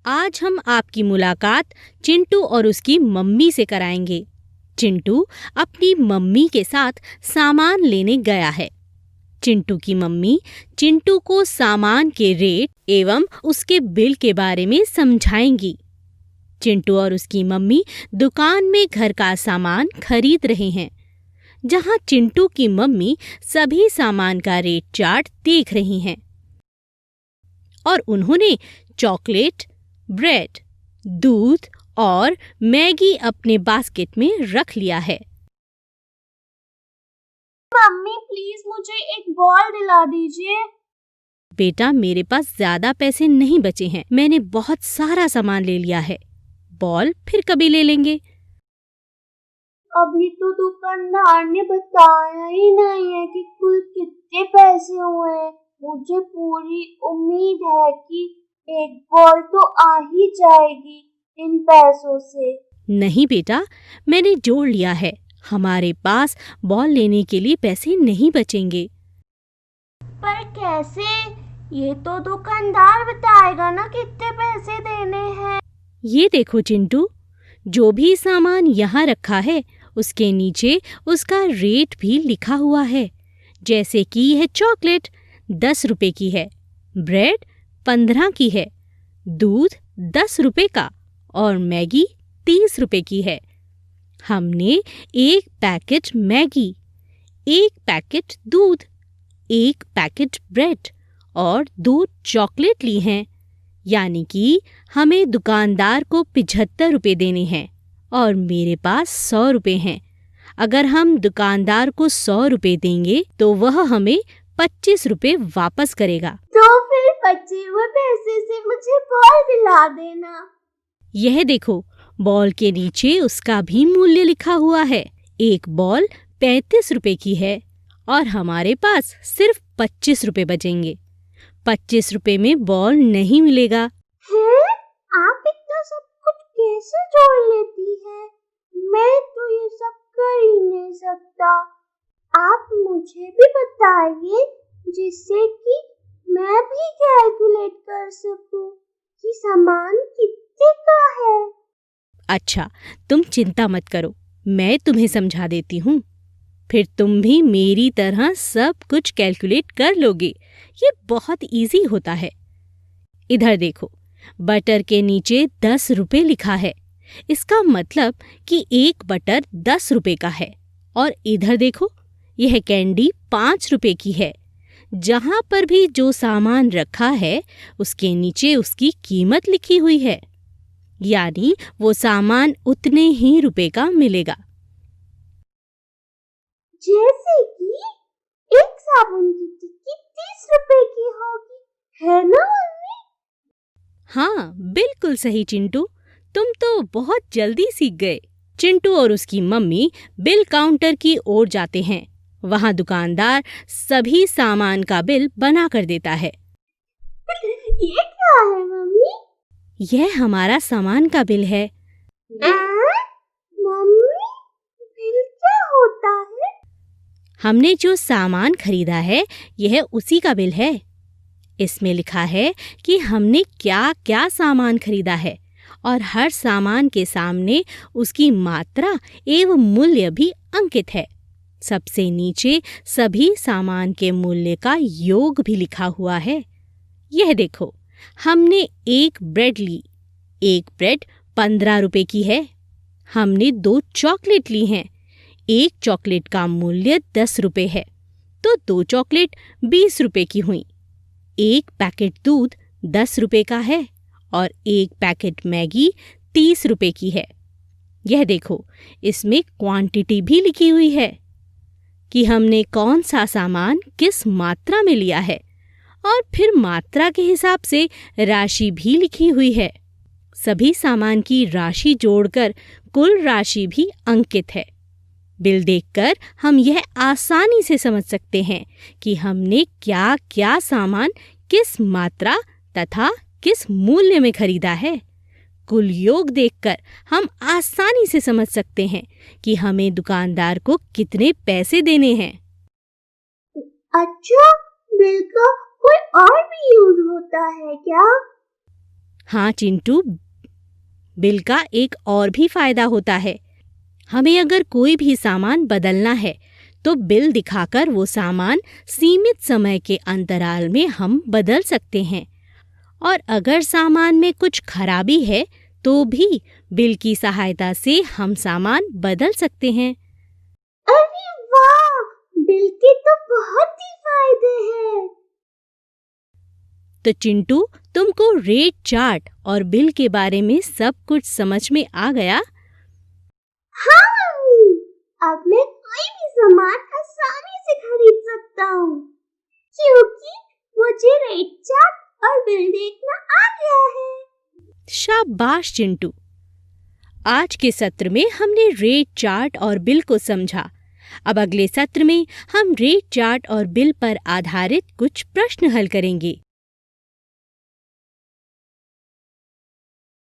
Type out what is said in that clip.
आज हम आपकी मुलाकात चिंटू और उसकी मम्मी से कराएंगे। चिंटू अपनी मम्मी के साथ सामान लेने गया है। चिंटू की मम्मी चिंटू को सामान के रेट एवं उसके बिल के बारे में समझाएंगी। चिंटू और उसकी मम्मी दुकान में घर का सामान खरीद रहे हैं, जहां चिंटू की मम्मी सभी सामान का रेट चार्ट देख रही हैं और उन्होंने चॉकलेट, ब्रेड, दूध और मैगी अपने बास्केट में रख लिया है। मम्मी प्लीज मुझे एक बॉल दिला दीजिए। बेटा, मेरे पास ज्यादा पैसे नहीं बचे हैं। मैंने बहुत सारा सामान ले लिया है। बॉल फिर कभी ले लेंगे। अभी तो दुकानदार ने बताया ही नहीं है कि कुल कितने पैसे हुए हैं। मुझे पूरी उम्मीद है कि एक बॉल तो आ ही जाएगी इन पैसों से। नहीं बेटा, मैंने जोड़ लिया है। हमारे पास बॉल लेने के लिए पैसे नहीं बचेंगे। पर कैसे? ये तो दुकानदार बताएगा ना कितने पैसे देने हैं। ये देखो चिंटू, जो भी सामान यहाँ रखा है उसके नीचे उसका रेट भी लिखा हुआ है। जैसे कि यह चॉकलेट 10 रुपए की है, ब्रेड 15 की है, दूध 10 रुपए का और मैगी 30 रुपए की है। हमने एक पैकेट मैगी, एक पैकेट दूध, एक पैकेट ब्रेड और 2 चॉकलेट ली हैं, यानी कि हमें दुकानदार को 75 रुपए देने हैं और मेरे पास 100 रुपए हैं। अगर हम दुकानदार को 100 रुपए देंगे तो वह हमें 25 रुपए वापस करेगा। तो फिर बचे हुए पैसे से मुझे बॉल दिला देना। यह देखो, बॉल के नीचे उसका भी मूल्य लिखा हुआ है। एक बॉल 35 रुपए की है और हमारे पास सिर्फ 25 रुपए बचेंगे। 25 रुपए में बॉल नहीं मिलेगा। हैं? आप इतना सब कुछ कैसे जोड़ लेती है? मैं तो ये सब कर ही नहीं सकता। आप मुझे भी बताइए जिससे कि मैं भी कैलकुलेट कर सकूं कि सामान कितने का है। अच्छा, तुम चिंता मत करो, मैं तुम्हें समझा देती हूँ। फिर तुम भी मेरी तरह सब कुछ कैलकुलेट कर लोगे। ये बहुत इजी होता है। इधर देखो, बटर के नीचे 10 रुपए लिखा है। इसका मतलब कि एक बटर 10 रुपए का है। और इधर देखो, यह कैंडी 5 रुपए की है। जहाँ पर भी जो सामान रखा है उसके नीचे उसकी कीमत लिखी हुई है, यानी वो सामान उतने ही रुपए का मिलेगा। जैसे कि एक साबुन की टिक्की 30 रुपए की होगी, है ना मम्मी? हाँ, बिल्कुल सही चिंटू, तुम तो बहुत जल्दी सीख गए। चिंटू और उसकी मम्मी बिल काउंटर की ओर जाते हैं। वहाँ दुकानदार सभी सामान का बिल बना कर देता है। ये क्या है मम्मी? यह हमारा सामान का बिल है। मम्मी, बिल क्या होता है? हमने जो सामान खरीदा है यह उसी का बिल है। इसमें लिखा है कि हमने क्या क्या सामान खरीदा है और हर सामान के सामने उसकी मात्रा एवं मूल्य भी अंकित है। सबसे नीचे सभी सामान के मूल्य का योग भी लिखा हुआ है। यह देखो, हमने एक ब्रेड ली। एक ब्रेड 15 रुपए की है। हमने 2 चॉकलेट ली हैं। एक चॉकलेट का मूल्य 10 रुपए है, तो 2 चॉकलेट 20 रुपए की हुई। एक पैकेट दूध 10 रुपए का है और एक पैकेट मैगी 30 रुपए की है। यह देखो, इसमें क्वांटिटी भी लिखी हुई है कि हमने कौन सा सामान किस मात्रा में लिया है और फिर मात्रा के हिसाब से राशि भी लिखी हुई है। सभी सामान की राशि जोड़कर कुल राशि भी अंकित है। बिल देखकर हम यह आसानी से समझ सकते हैं कि हमने क्या क्या सामान किस मात्रा तथा किस मूल्य में खरीदा है। कुल योग देखकर हम आसानी से समझ सकते हैं कि हमें दुकानदार को कितने पैसे देने हैं। अच्छा, बिल का कोई और भी यूज होता है क्या? हाँ चिंटू, बिल का एक और भी फायदा होता है। हमें अगर कोई भी सामान बदलना है तो बिल दिखाकर वो सामान सीमित समय के अंतराल में हम बदल सकते हैं। और अगर सामान में कुछ खराबी है तो भी बिल की सहायता से हम सामान बदल सकते हैं। अरे वाह, बिल के तो बहुत ही फायदे हैं। तो चिंटू, तुमको रेट चार्ट और बिल के बारे में सब कुछ समझ में आ गया? हाँ मम्मी, अब मैं कोई भी सामान आसानी से खरीद सकता हूँ क्योंकि मुझे रेट चार्ट और बिल देखना आ गया है। शाबाश चिंटू, आज के सत्र में हमने रेट चार्ट और बिल को समझा। अब अगले सत्र में हम रेट चार्ट और बिल पर आधारित कुछ प्रश्न हल करेंगे।